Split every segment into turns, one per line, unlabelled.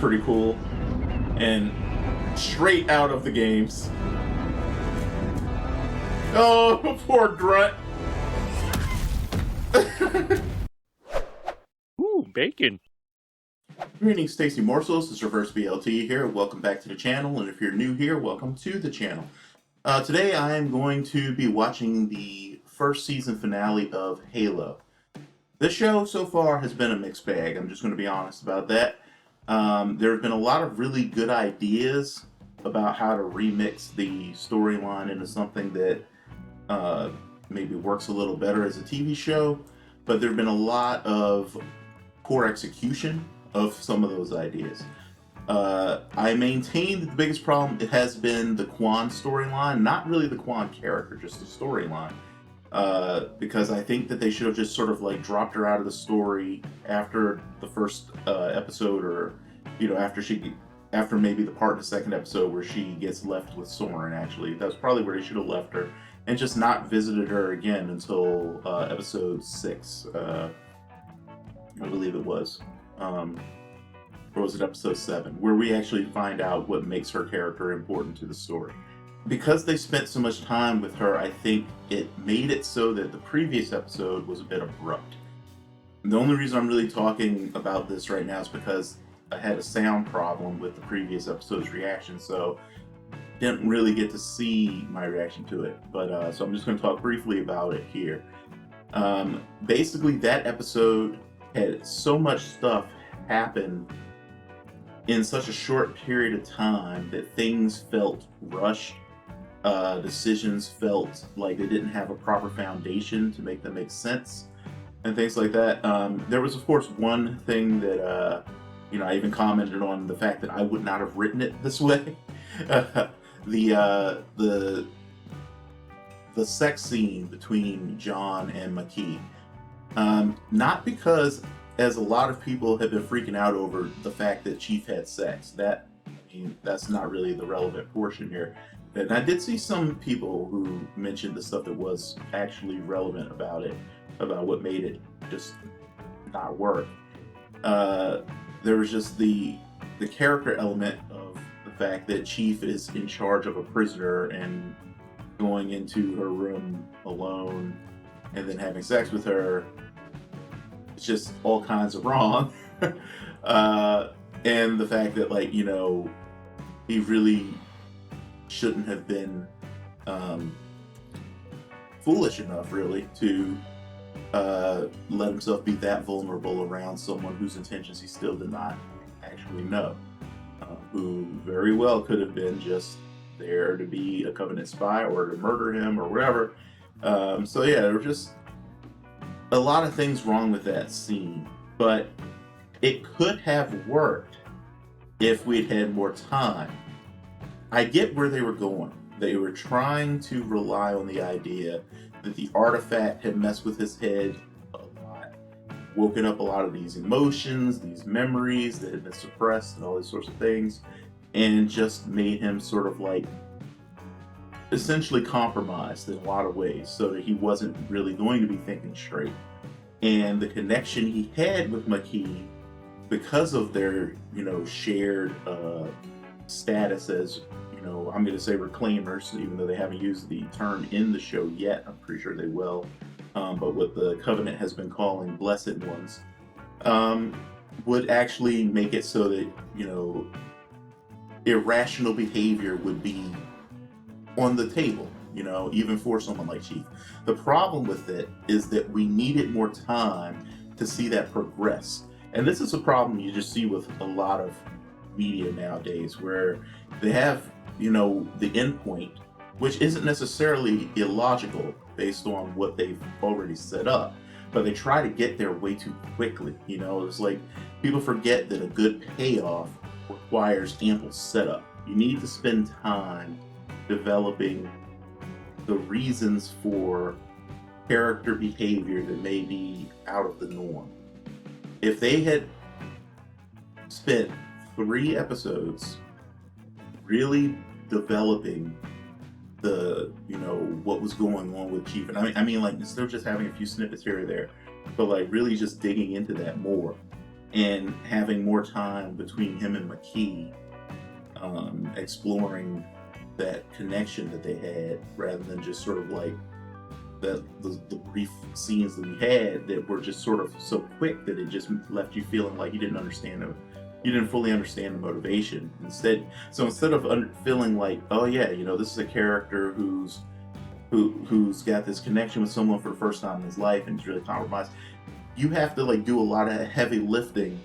pretty cool. And straight out of the games. Oh, poor Grunt.
Ooh, bacon.
Greetings, Stacy Morsels. This is Reverse BLT here. Welcome back to the channel, and if you're new here, welcome to the channel. Today I am going to be watching the first season finale of Halo. This show so far has been a mixed bag. I'm just going to be honest about that. There have been a lot of really good ideas about how to remix the storyline into something that maybe works a little better as a TV show, but there have been a lot of poor execution of some of those ideas. I maintain that the biggest problem it has been the Quan storyline, not really the Quan character, just the storyline. Because I think that they should have just sort of like dropped her out of the story after the first episode, or after maybe the part in the second episode where she gets left with Soren. Actually, that's probably where they should have left her, and just not visited her again until episode 6. I believe it was. Or was it episode 7, where we actually find out what makes her character important to the story. Because they spent so much time with her, I think it made it so that the previous episode was a bit abrupt. And the only reason I'm really talking about this right now is because I had a sound problem with the previous episode's reaction, so didn't really get to see my reaction to it. But so I'm just going to talk briefly about it here. Basically, that episode had so much stuff happen in such a short period of time that things felt rushed. Decisions felt like they didn't have a proper foundation to make them make sense, and things like that. There was, of course, one thing that I even commented on the fact that I would not have written it this way. The sex scene between John and McKee. Not because, as a lot of people have been freaking out over the fact that Chief had sex. That's not really the relevant portion here. And I did see some people who mentioned the stuff that was actually relevant about it, about what made it just not work. There was just the character element of the fact that Chief is in charge of a prisoner and going into her room alone and then having sex with her. It's just all kinds of wrong. And the fact that, he really shouldn't have been foolish enough, really, to let himself be that vulnerable around someone whose intentions he still did not actually know, who very well could have been just there to be a Covenant spy or to murder him or whatever. So yeah, there were just a lot of things wrong with that scene, but it could have worked if we'd had more time. I get where they were going. They were trying to rely on the idea that the artifact had messed with his head a lot, woken up a lot of these emotions, these memories that had been suppressed and all these sorts of things, and just made him sort of like essentially compromised in a lot of ways, so that he wasn't really going to be thinking straight. And the connection he had with McKee, because of their, shared status as, I'm going to say reclaimers, even though they haven't used the term in the show yet. I'm pretty sure they will. But what the Covenant has been calling Blessed Ones, would actually make it so that, irrational behavior would be on the table, even for someone like Chief. The problem with it is that we needed more time to see that progress. And this is a problem you just see with a lot of media nowadays, where they have, the endpoint, which isn't necessarily illogical based on what they've already set up, but they try to get there way too quickly. It's like people forget that a good payoff requires ample setup. You need to spend time developing the reasons for character behavior that may be out of the norm. If they had spent 3 episodes really developing the, what was going on with Chief, and I mean, instead of just having a few snippets here or there, but really just digging into that more, and having more time between him and McKee, exploring that connection that they had, rather than just sort of like the brief scenes that we had that were just sort of so quick that it just left you feeling like you didn't fully understand the motivation. Instead of feeling like, oh yeah, this is a character who's got this connection with someone for the first time in his life and he's really compromised, you have to like do a lot of heavy lifting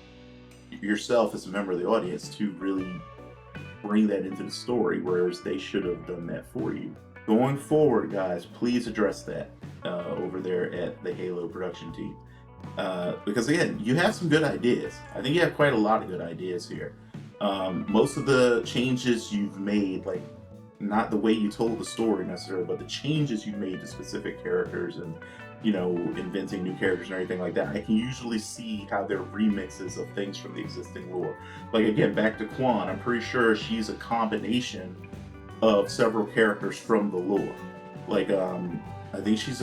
yourself as a member of the audience to really bring that into the story, whereas they should have done that for you. Going forward, guys, please address that over there at the Halo production team. Because again, you have some good ideas. I think you have quite a lot of good ideas here. Most of the changes you've made, like not the way you told the story necessarily, but the changes you've made to specific characters and inventing new characters and everything like that, I can usually see how they're remixes of things from the existing lore. Like again, back to Quan, I'm pretty sure she's a combination of several characters from the lore. Like I think she's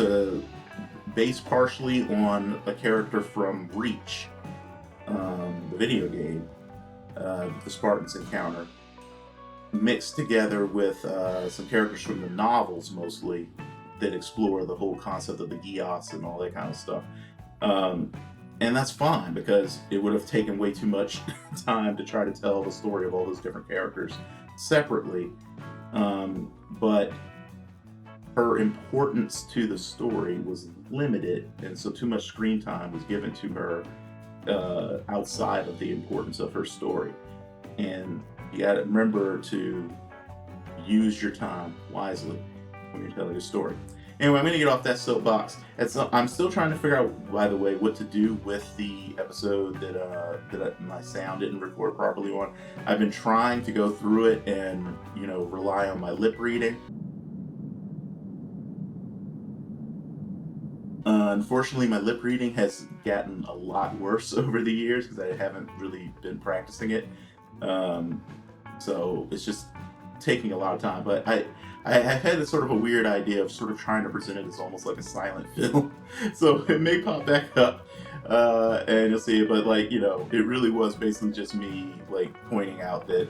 based partially on a character from Reach, the video game, the Spartans encounter, mixed together with some characters from the novels mostly that explore the whole concept of the Gios and all that kind of stuff. And that's fine, because it would have taken way too much time to try to tell the story of all those different characters separately. But her importance to the story was limited, and so too much screen time was given to her outside of the importance of her story. And you got to remember to use your time wisely when you're telling a story. Anyway, I'm going to get off that soapbox. I'm still trying to figure out, by the way, what to do with the episode that my sound didn't record properly on. I've been trying to go through it and, rely on my lip reading. Unfortunately, my lip reading has gotten a lot worse over the years because I haven't really been practicing it. So it's just taking a lot of time. But I had this sort of a weird idea of sort of trying to present it as almost like a silent film. So it may pop back up and you'll see it. But it really was basically just me pointing out that,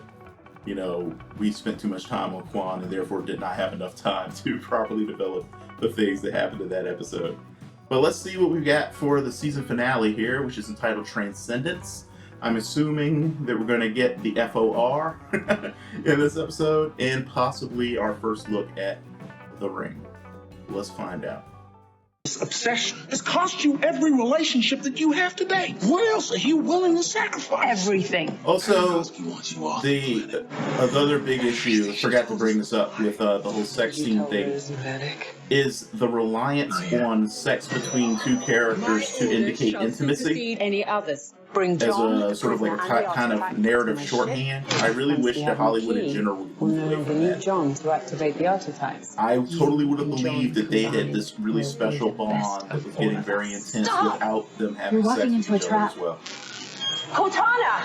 we spent too much time on Quan and therefore did not have enough time to properly develop the things that happened in that episode. But let's see what we've got for the season finale here, which is entitled Transcendence. I'm assuming that we're going to get the FOR in this episode, and possibly our first look at the ring. Let's find out.
This obsession has cost you every relationship that you have today. What else are you willing to sacrifice?
Everything.
Also, the other big issue, I forgot to bring this up with the whole sex scene thing, is the reliance on sex between two characters to indicate intimacy.
Any others?
As a sort of like a kind of narrative shorthand. I really wish that Hollywood in general would move away from that.
John to activate the archetypes.
I totally would have believed that they had this really special bond that was getting very intense without them having sex with each other as well.
Cortana!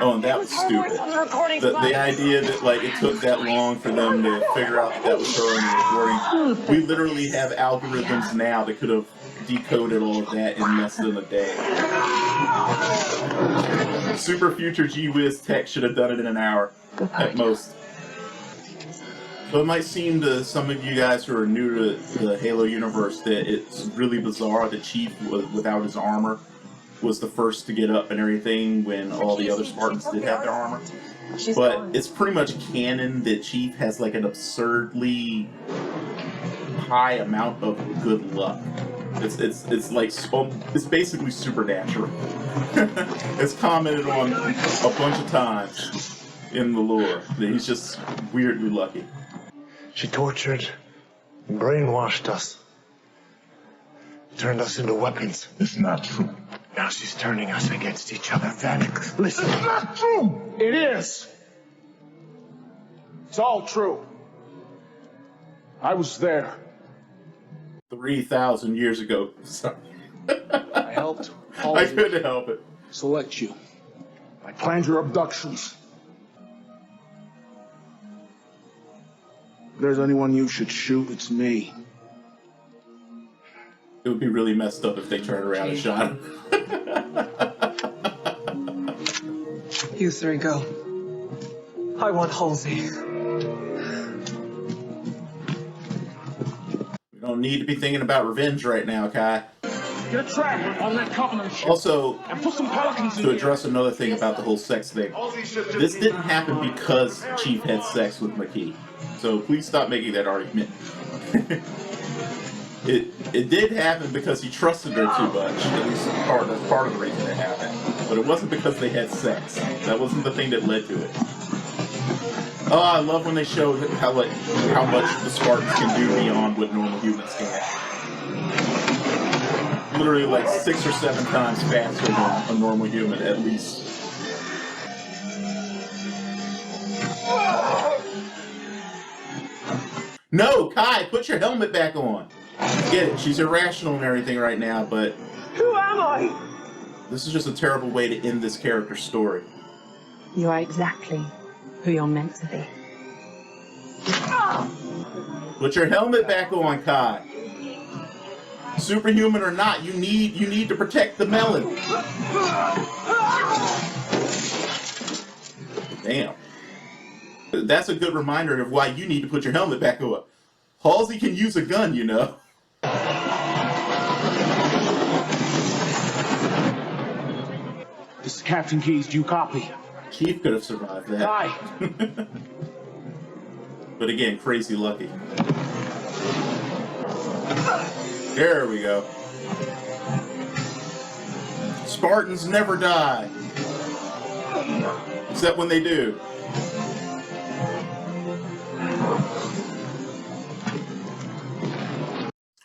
Oh, and that was stupid. The idea that it took that long for them to figure out that was her in the recording. We literally have algorithms now that could have decoded all of that in less than a day. Super future G-Wiz tech should have done it in an hour at most. So it might seem to some of you guys who are new to the Halo universe that it's really bizarre that Chief, without his armor, was the first to get up and everything when all the other Spartans did have their armor. But it's pretty much canon that Chief has an absurdly high amount of good luck. It's basically supernatural. It's commented on a bunch of times in the lore that he's just weirdly lucky.
She tortured and brainwashed us. Turned us into weapons. It's not true. Now she's turning us against each other, Vanek. Listen. It's not true! It is! It's all true. I was there.
3,000 years ago. Sorry.
I helped all
I
of you
couldn't help it.
select you. I planned your abductions. If there's anyone you should shoot, it's me.
It would be really messed up if they turned around and shot him.
You three go. I want Halsey.
We don't need to be thinking about revenge right now, Kai.
Get track on that Covenant ship.
Also,
And put some Pelicans in
to address another thing about the whole sex thing, this didn't happen because Chief had sex with McKee. So please stop making that argument. It did happen because he trusted her too much. At least that's part of the reason it happened. But it wasn't because they had sex. That wasn't the thing that led to it. Oh, I love when they show how much the Spartans can do beyond what normal humans can. Literally like 6 or 7 times faster than a normal human, at least. No, Kai, put your helmet back on. Get it, she's irrational and everything right now, but
Who am I?
this is just a terrible way to end this character's story.
You are exactly who you're meant to be.
Put your helmet back on, Kai. Superhuman or not, you need to protect the melon. Damn. That's a good reminder of why you need to put your helmet back on. Halsey can use a gun, you know.
This is Captain Keyes. Do you copy?
Chief could have survived that.
Aye.
But again, crazy lucky. There we go. Spartans never die. Except when they do.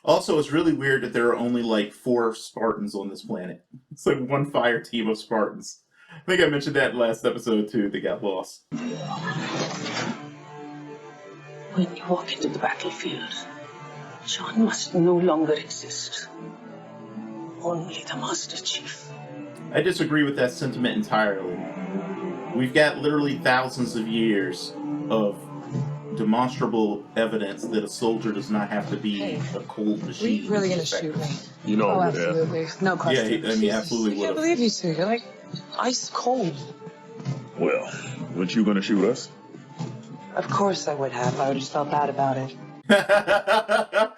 Also, it's really weird that there are only like 4 Spartans on this planet. It's like one fire team of Spartans. I think I mentioned that last episode too. They got lost.
When you walk into the battlefield, John must no longer exist. Only the Master Chief.
I disagree with that sentiment entirely. We've got literally thousands of years of demonstrable evidence that a soldier does not have to be a cold machine.
You're really gonna shoot me?
You know
Oh,
I would have.
absolutely. No question.
Yeah, I mean, absolutely
I
would
can't
have.
believe you two. You're like ice cold.
Well, weren't you gonna shoot us?
Of course I would have. I would just felt bad about it.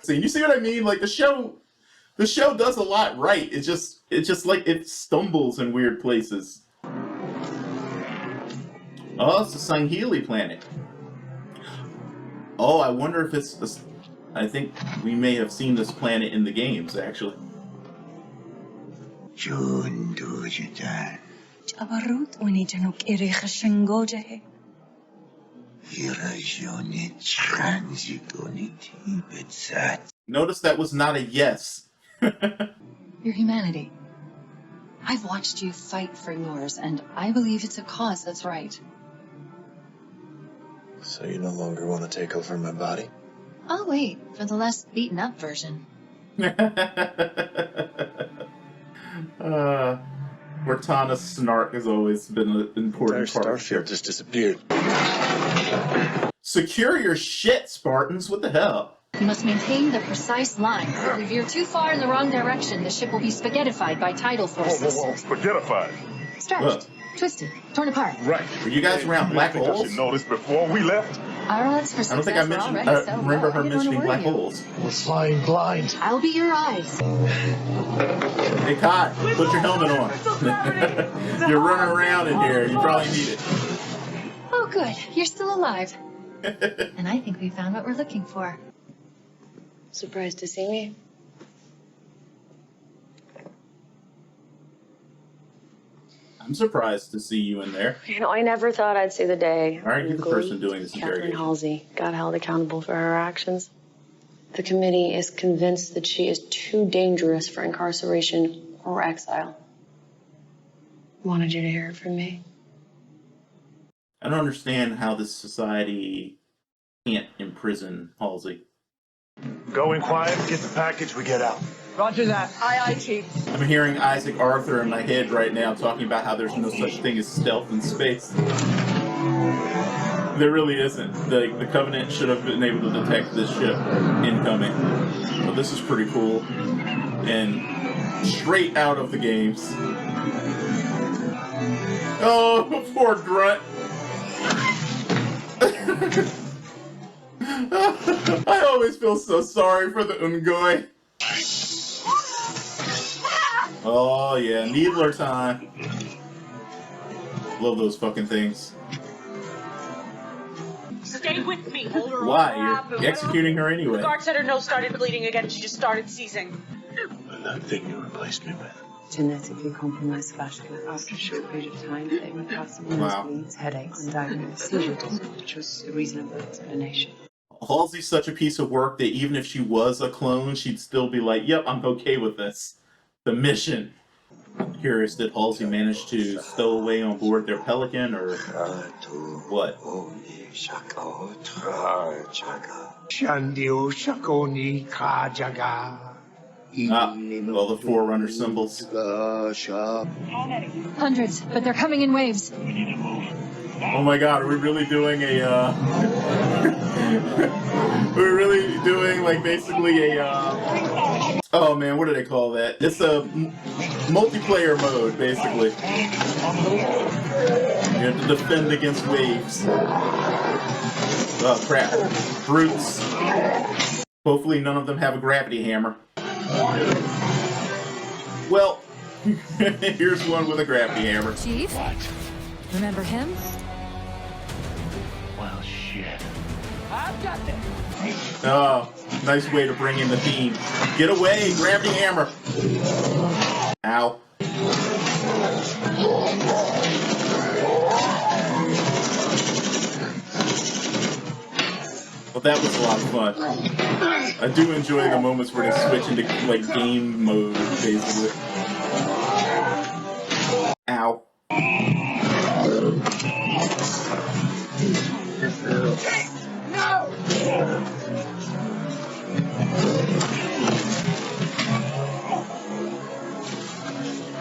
See, you see what I mean? Like the show does a lot right. It's just like it stumbles in weird places. Oh, it's the Sangheili planet. Oh, I wonder if it's this. I think we may have seen this planet in the games, actually.
Abarut uni januk iri khashingoje.
Notice that was not a yes.
Your humanity. I've watched you fight for yours, and I believe it's a cause that's right.
So you no longer want to take over my body?
I'll wait for the less beaten up version.
Cortana's snark has always been an important
Entire
part of the show.
starfield just disappeared.
Secure your shit, Spartans. What the hell?
You must maintain the precise line. If you veer too far in the wrong direction, the ship will be spaghettified by tidal forces.
Spaghettified.
Stretched, twisted, torn apart.
Right.
Were you guys around black
I
holes?
should know this before we left.
Our odds for
I don't think I
success are
mentioned.
already so
Remember
low,
her
I don't
mentioning
wanna
black
worry you.
holes.
We're flying blind.
I'll be your eyes.
Hey, Kai, put your helmet on. You're running around in here. You probably need it.
Oh, good. You're still alive. And I think we found what we're looking for.
Surprised to see me?
I'm surprised to see you in there.
You know, I never thought I'd see the day.
All right, you're the person doing this
Catherine
interrogation.
Halsey got held accountable for her actions. The committee is convinced that she is too dangerous for incarceration or exile. Wanted you to hear it from me.
I don't understand how this society can't imprison Halsey.
Go in quiet, get the package, we get out.
Roger that. Aye, aye, Chief.
I'm hearing Isaac Arthur in my head right now talking about how there's no such thing as stealth in space. There really isn't. The Covenant should have been able to detect this ship incoming. But this is pretty cool. and straight out of the games. Oh, poor Grunt. I always feel so sorry for the Ungoi. Oh yeah, Needler time. Love those fucking things.
Stay with me. Hold her
Why? You're executing her anyway.
The guard said her nose started bleeding again. She just started seizing.
And that thing you replaced me with.
Genetically compromised vascular. After a short period of time, they would pass nosebleeds, headaches, and diagnosed seizure disorder, which was a reasonable explanation.
Halsey's such a piece of work that even if she was a clone, she'd still be like, yep, I'm okay with this. The mission. I'm curious, did Halsey manage to stow away on board their Pelican, or what? Ah, all the Forerunner symbols.
Hundreds, but they're coming in waves.
Oh my god, are we really doing a, we're really doing, like, basically a, oh man, what do they call that? It's a multiplayer mode, basically. You have to defend against waves. Oh crap. Brutes. Hopefully none of them have a gravity hammer. Well, here's one with a gravity hammer.
Chief? Remember him?
Well, shit.
Oh, nice way to bring in the theme. Get away, gravity hammer. Ow. Well, that was a lot of fun. I do enjoy the moments where they switch into, like, game mode, basically. Ow.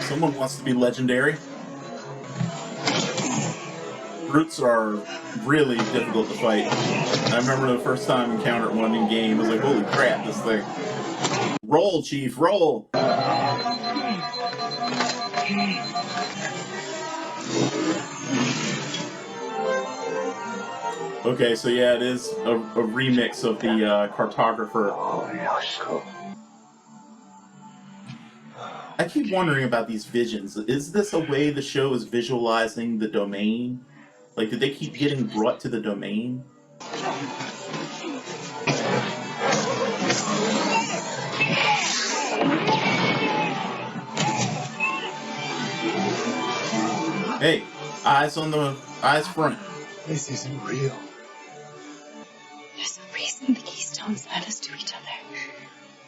Someone wants to be legendary. Brutes are really difficult to fight. I remember the first time I encountered one in game, I was like, holy crap, this thing. Roll, Chief, roll! Okay, so yeah, it is a remix of the Cartographer. I keep wondering about these visions. Is this a way the show is visualizing the domain? Like, did they keep getting brought to the domain? Hey, eyes front.
This isn't real.
There's a reason the Keystones led us to each other.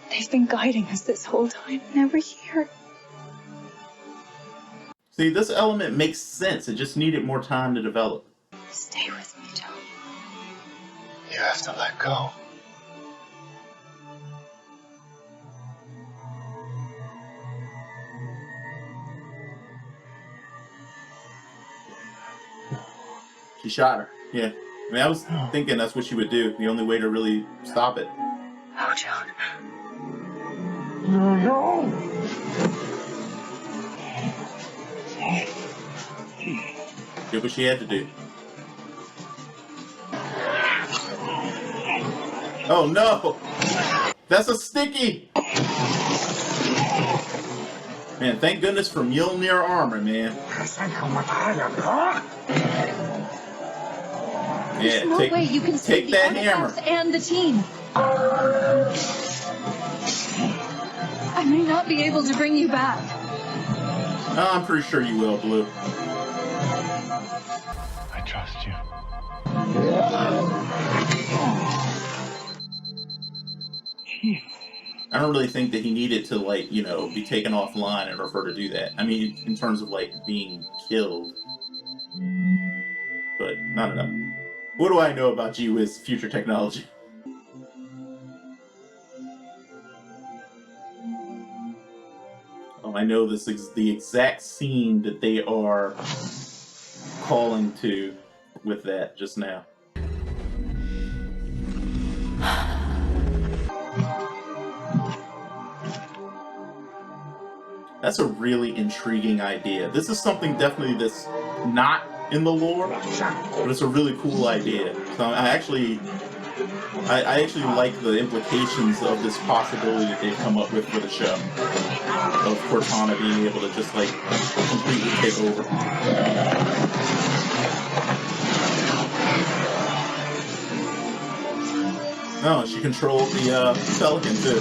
They've been guiding us this whole time, and we're here.
See, this element makes sense. It just needed more time to develop.
Stay with me, Joe.
You have to let go.
She shot her. Yeah. I mean, I was thinking that's what she would do. The only way to really stop it.
Oh, John.
No.
Did what she had to do. Oh no! That's a sticky! Man, thank goodness for Mjolnir armor, man. Yeah,
There's no way you can
take
save
that
the
hammer.
artifacts and the team. I may not be able to bring you back.
Oh, I'm pretty sure you will, Blue.
I trust you.
I don't really think that he needed to, like, you know, be taken offline in order for her to do that. I mean, in terms of, like, being killed. But, I don't know. What do I know about you as future technology? I know this is the exact scene that they are calling to with that just now. That's a really intriguing idea. This is something definitely that's not in the lore, but it's a really cool idea. So I actually like the implications of this possibility that they've come up with for the show, of Cortana being able to just like completely take over. No, she controlled the Pelican too.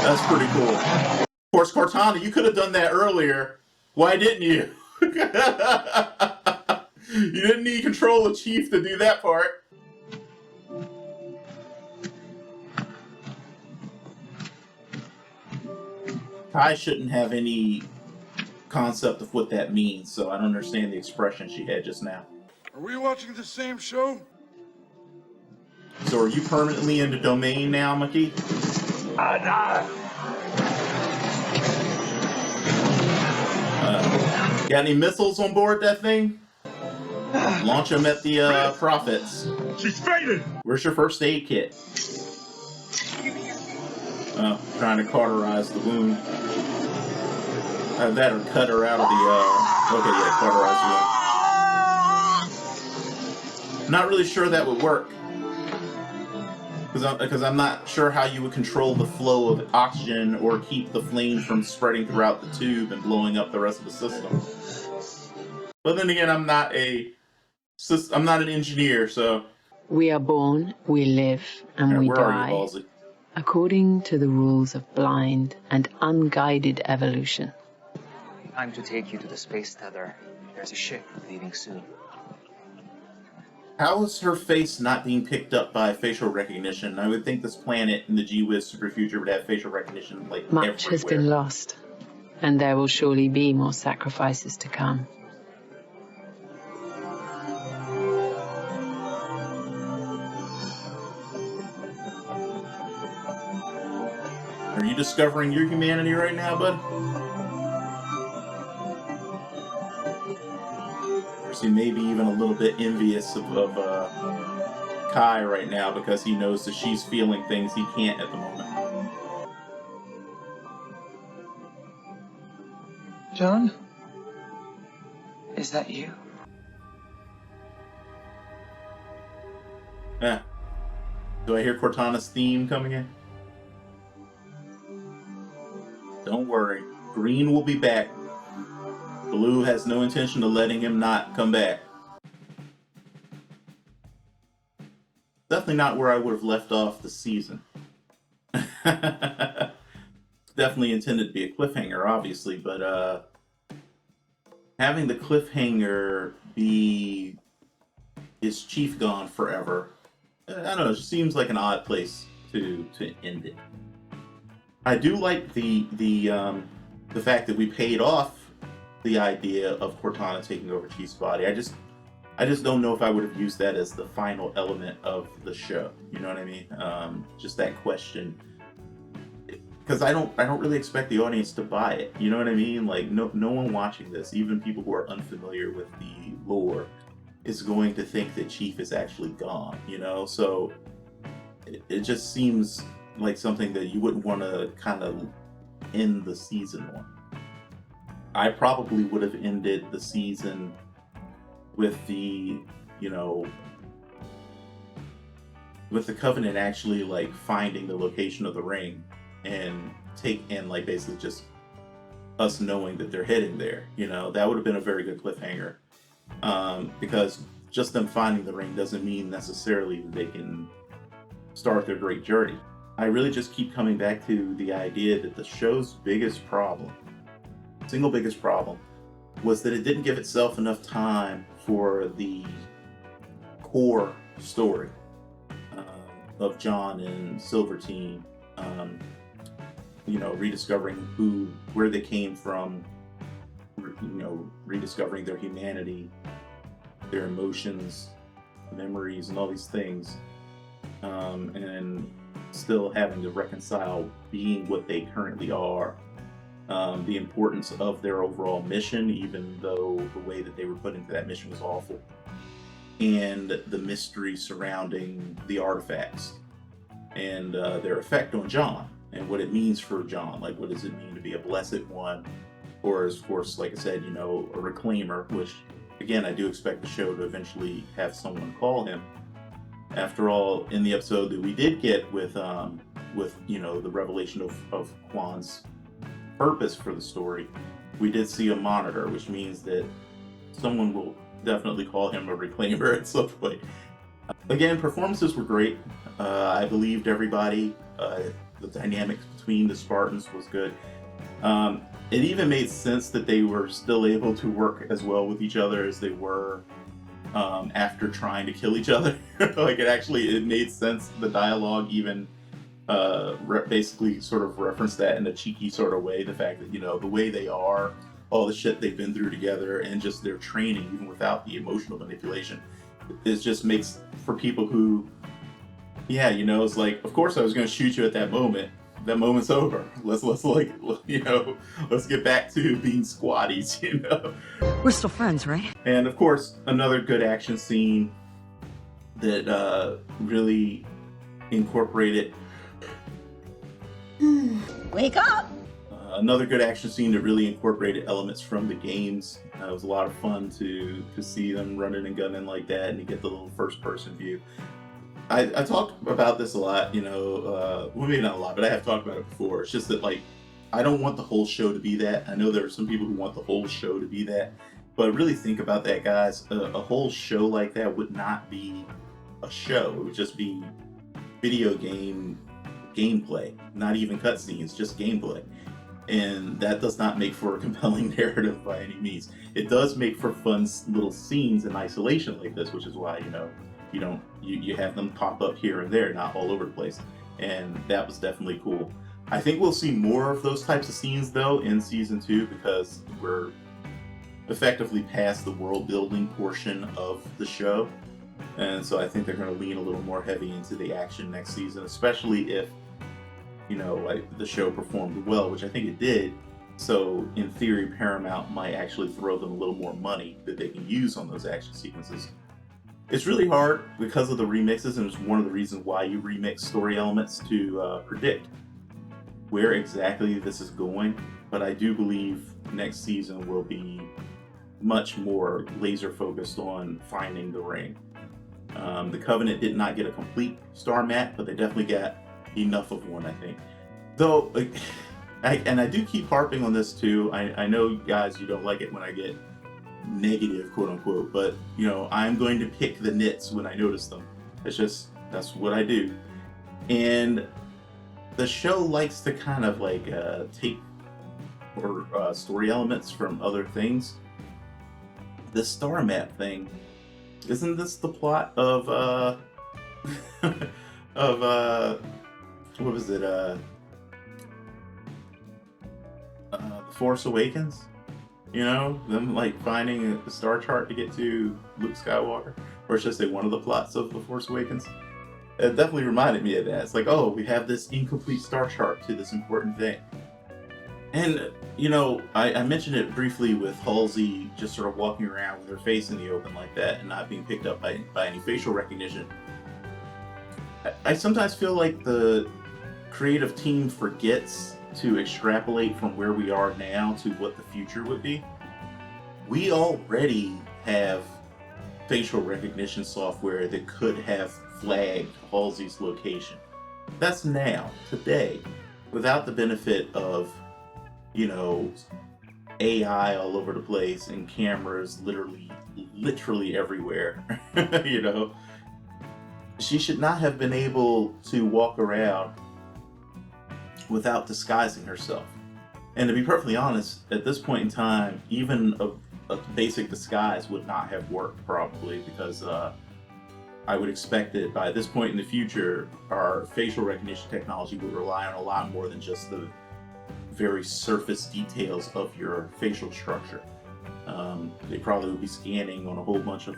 That's pretty cool. Of course, Cortana, you could have done that earlier. Why didn't you? You didn't need control of Chief to do that part. I shouldn't have any concept of what that means, so I don't understand the expression she had just now.
Are we watching the same show?
So are you permanently in the domain now, Maki? Got any missiles on board that thing? Launch them at the prophets.
She's faded!
Where's your first aid kit? Oh, trying to cauterize the wound. That or cut her out of the, okay, yeah, cauterize the wound. Not really sure that would work. Because I'm not sure how you would control the flow of oxygen or keep the flame from spreading throughout the tube and blowing up the rest of the system. But then again, I'm not an engineer, so...
We are born, we live, and we
where are
die
you, Halsey?
according to the rules of blind and unguided evolution.
Time to take you to the space tether. There's a ship leaving soon.
How is her face not being picked up by facial recognition? I would think this planet in the G-Wiz Super Future would have facial recognition like
Much
everywhere.
has been lost, and there will surely be more sacrifices to come.
Are you discovering your humanity right now, bud? Or is he maybe even a little bit envious of Kai right now because he knows that she's feeling things he can't at the moment?
John? Is that you?
Yeah. Do I hear Cortana's theme coming in? Don't worry. Green will be back. Blue has no intention of letting him not come back. Definitely not where I would have left off the season. Definitely intended to be a cliffhanger, obviously, but having the cliffhanger be is Chief gone forever, I don't know, it just seems like an odd place to end it. I do like the fact that we paid off the idea of Cortana taking over Chief's body. I just don't know if I would have used that as the final element of the show. You know what I mean? Just that question, because I don't really expect the audience to buy it. You know what I mean? Like no one watching this, even people who are unfamiliar with the lore, is going to think that Chief is actually gone. You know, so it just seems like something that you wouldn't want to kind of end the season on. I probably would have ended the season with the, with the Covenant actually like finding the location of the ring and like basically just us knowing that they're heading there. That would have been a very good cliffhanger. Because just them finding the ring doesn't mean necessarily that they can start their great journey. I really just keep coming back to the idea that the show's single biggest problem, was that it didn't give itself enough time for the core story of John and Silver Team, rediscovering where they came from, rediscovering their humanity, their emotions, memories, and all these things, and still having to reconcile being what they currently are, the importance of their overall mission, even though the way that they were put into that mission was awful, and the mystery surrounding the artifacts and their effect on John and what it means for John. Like, what does it mean to be a blessed one, or of course, like I said, you know, a reclaimer, which again, I do expect the show to eventually have someone call him. After all, in the episode that we did get with you know, the revelation of Kwan's purpose for the story, we did see a monitor, which means that someone will definitely call him a reclaimer at some point. Again, performances were great. I believed everybody. The dynamic between the Spartans was good. It even made sense that they were still able to work as well with each other as they were after trying to kill each other. Like it made sense. The dialogue even basically sort of referenced that in a cheeky sort of way. The fact that, you know, the way they are, all the shit they've been through together, and just their training, even without the emotional manipulation, it just makes for people who, yeah, you know, it's like, of course I was going to shoot you at that moment. That moment's over. Let's like, you know, let's get back to being squatties, you know.
We're still friends, right?
And of course, another good action scene that really incorporated.
Wake up!
Another good action scene that really incorporated elements from the games. It was a lot of fun to see them running and gunning like that, and to get the little first-person view. I talked about this a lot, you know, well, maybe not a lot, but I have talked about it before. It's just that, like, I don't want the whole show to be that. I know there are some people who want the whole show to be that, but really think about that, guys. A whole show like that would not be a show. It would just be video game gameplay, not even cutscenes, just gameplay. And that does not make for a compelling narrative by any means. It does make for fun little scenes in isolation like this, which is why, you know, you have them pop up here and there, not all over the place. And that was definitely cool. I think we'll see more of those types of scenes though in season 2, because we're effectively past the world building portion of the show. And so I think they're going to lean a little more heavy into the action next season, especially if, you know, like, the show performed well, which I think it did. So in theory, Paramount might actually throw them a little more money that they can use on those action sequences. It's really hard because of the remixes, and it's one of the reasons why you remix story elements to predict where exactly this is going. But I do believe next season will be much more laser focused on finding the ring. The Covenant did not get a complete star map, but they definitely got enough of one, I think. Though, I do keep harping on this too. I know, guys, you don't like it when I get negative, quote unquote, but, you know, I'm going to pick the nits when I notice them. That's what I do. And the show likes to kind of like take story elements from other things. The star map thing, isn't this the plot of what was it, The Force Awakens? You know, them like finding a star chart to get to Luke Skywalker, or should I say one of the plots of The Force Awakens. It definitely reminded me of that. It's like, oh, we have this incomplete star chart to this important thing. And, you know, I mentioned it briefly with Halsey just sort of walking around with her face in the open like that and not being picked up by any facial recognition. I sometimes feel like the creative team forgets to extrapolate from where we are now to what the future would be. We already have facial recognition software that could have flagged Halsey's location. That's now, today, without the benefit of, you know, AI all over the place and cameras literally everywhere. You know, she should not have been able to walk around without disguising herself. And to be perfectly honest, at this point in time, even a basic disguise would not have worked probably, because I would expect that by this point in the future, our facial recognition technology would rely on a lot more than just the very surface details of your facial structure. They probably would be scanning on a whole bunch of,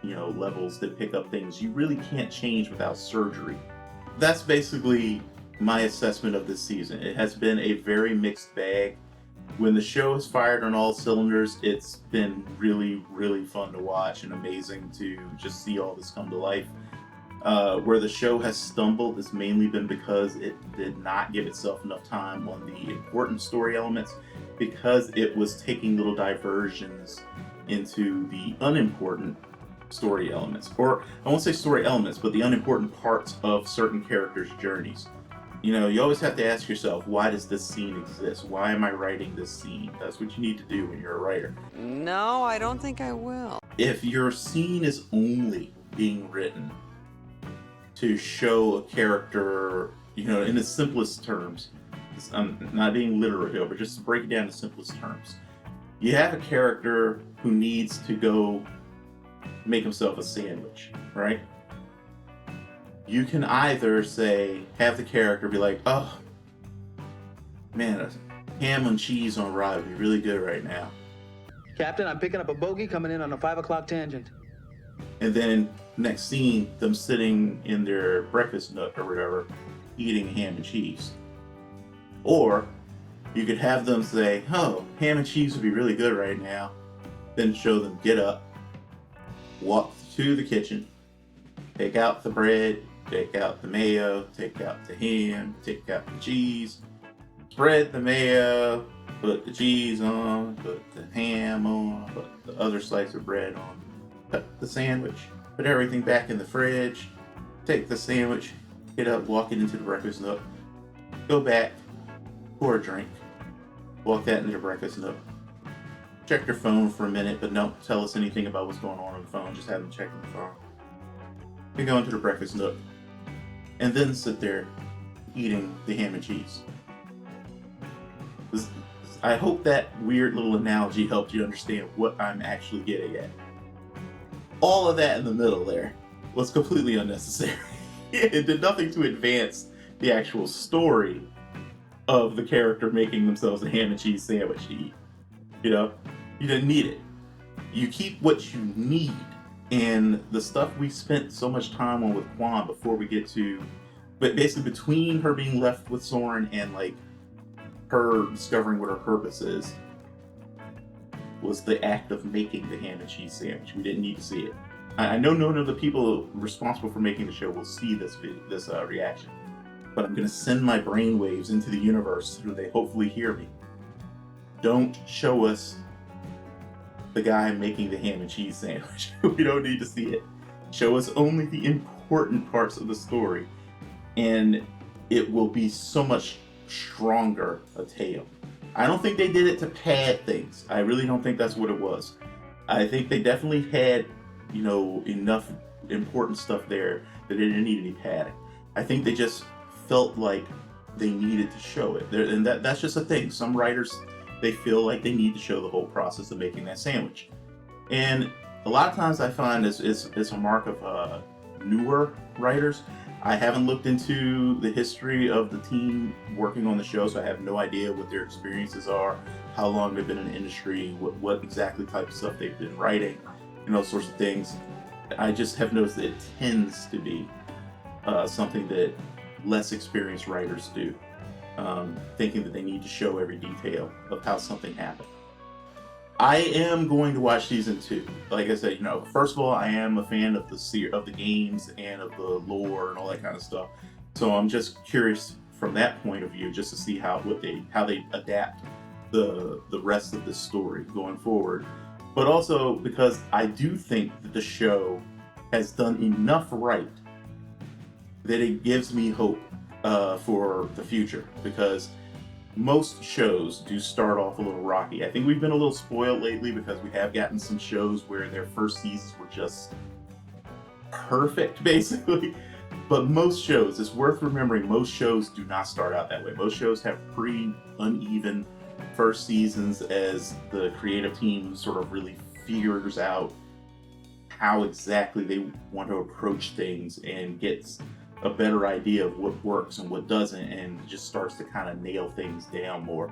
you know, levels that pick up things you really can't change without surgery. That's basically my assessment of this season. It has been a very mixed bag. When the show has fired on all cylinders, it's been really, really fun to watch and amazing to just see all this come to life. Where the show has stumbled has mainly been because it did not give itself enough time on the important story elements, because it was taking little diversions into the unimportant story elements. Or I won't say story elements, but the unimportant parts of certain characters' journeys. You know, you always have to ask yourself, why does this scene exist? Why am I writing this scene? That's what you need to do when you're a writer.
No, I don't think I will.
If your scene is only being written to show a character, you know, in the simplest terms, I'm not being literal here, but just to break it down in the simplest terms. You have a character who needs to go make himself a sandwich, right? You can either say, have the character be like, oh, man, a ham and cheese on rye would be really good right now.
Captain, I'm picking up a bogey coming in on a 5 o'clock tangent.
And then next scene, them sitting in their breakfast nook or whatever, eating ham and cheese. Or you could have them say, oh, ham and cheese would be really good right now. Then show them get up, walk to the kitchen, take out the bread, take out the mayo, take out the ham, take out the cheese, spread the mayo, put the cheese on, put the ham on, put the other slice of bread on, cut the sandwich, put everything back in the fridge, take the sandwich, get up, walk it into the breakfast nook, go back, pour a drink, walk that into the breakfast nook, check your phone for a minute, but don't tell us anything about what's going on the phone, just have them checking the phone. You go into the breakfast nook, and then sit there eating the ham and cheese. I hope that weird little analogy helped you understand what I'm actually getting at. All of that in the middle there was completely unnecessary. It did nothing to advance the actual story of the character making themselves a ham and cheese sandwich to eat. You know, you didn't need it. You keep what you need. And the stuff we spent so much time on with Kwan before we get to, but basically between her being left with Soren and like her discovering what her purpose is, was the act of making the ham and cheese sandwich. We didn't need to see it. I know none of the people responsible for making the show will see this reaction, but I'm going to send my brainwaves into the universe so they hopefully hear me. Don't show us the guy making the ham and cheese sandwich. We don't need to see it. Show us only the important parts of the story, and it will be so much stronger a tale. I don't think they did it to pad things. I really don't think that's what it was. I think they definitely had, you know, enough important stuff there that they didn't need any padding. I think they just felt like they needed to show it. And that's just a thing. Some writers, they feel like they need to show the whole process of making that sandwich. And a lot of times I find it's a mark of newer writers. I haven't looked into the history of the team working on the show, so I have no idea what their experiences are, how long they've been in the industry, what exactly type of stuff they've been writing, and those sorts of things. I just have noticed that it tends to be something that less experienced writers do, thinking that they need to show every detail of how something happened. I am going to watch season 2. Like I said, you know, first of all, I am a fan of the games and of the lore and all that kind of stuff. So I'm just curious from that point of view, just to see how they adapt the rest of this story going forward. But also because I do think that the show has done enough right that it gives me hope for the future, because most shows do start off a little rocky. I think we've been a little spoiled lately because we have gotten some shows where their first seasons were just perfect, basically. But most shows, it's worth remembering, most shows do not start out that way. Most shows have pretty uneven first seasons as the creative team sort of really figures out how exactly they want to approach things and gets a better idea of what works and what doesn't, and just starts to kind of nail things down more.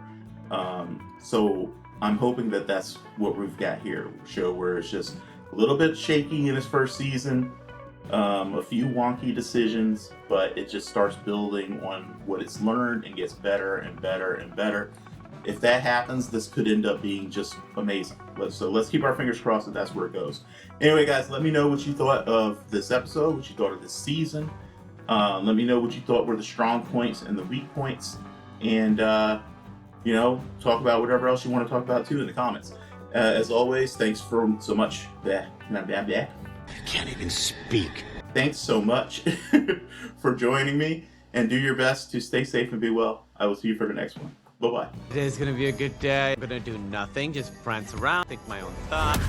So I'm hoping that that's what we've got here, a show where it's just a little bit shaky in its first season, a few wonky decisions, but it just starts building on what it's learned and gets better and better and better. if that happens, this could end up being just amazing. So let's keep our fingers crossed that that's where it goes. Anyway, guys, let me know what you thought of this episode, what you thought of this season. Let me know what you thought were the strong points and the weak points. And, you know, talk about whatever else you want to talk about, too, in the comments. As always, thanks for so much. I
can't even speak.
Thanks so much for joining me. And do your best to stay safe and be well. I will see you for the next one. Bye-bye.
Today's gonna be a good day. I'm gonna do nothing, just prance around, think my own thoughts.